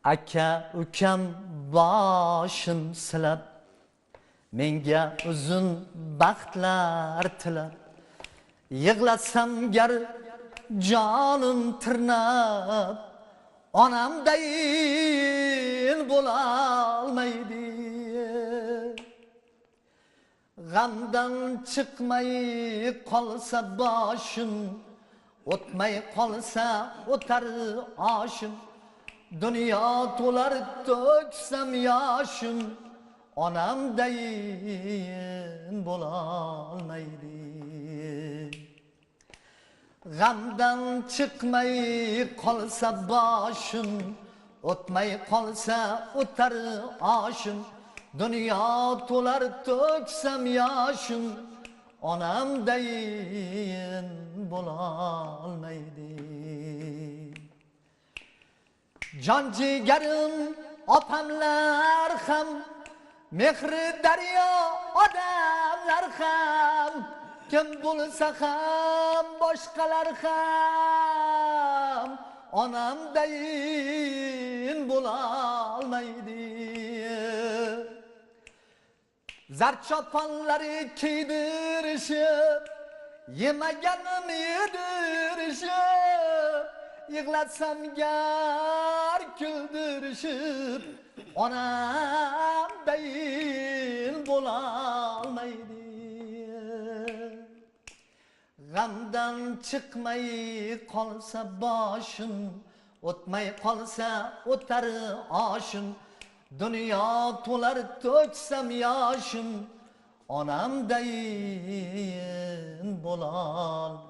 aka ukam boshim silab menga uzun baxtlar tilab yig'lasam gar jonim tirnab onamdayin bo'lolmaydi g'amdan chiqmay qolsa boshim o'tmay qolsa o'tar oshim dunyo to'lar to'ksam yoshim onamdayin bo'lolmaydi g'amdan chiqmay qolsa boshim o'tmay qolsa o'tar oshim dunyo to'lar to'ksam yoshim onamdayin bo'lolmaydi jon jigarim opamlar ham mehri daryo odamlar ham kim bo'lsa ham boshqalar ham onamdayin bo'lolmaydi zarchoponlari kiydirishib yemaganim yedirishib yig'latsam gar kuldirishib onamdayin bo'lolmaydi g'amdan chiqmay qolsa boshim o'tmay qolsa o'tar oshim dunyo to'lar to'ksam yoshim onamdayin bo'lolmaydi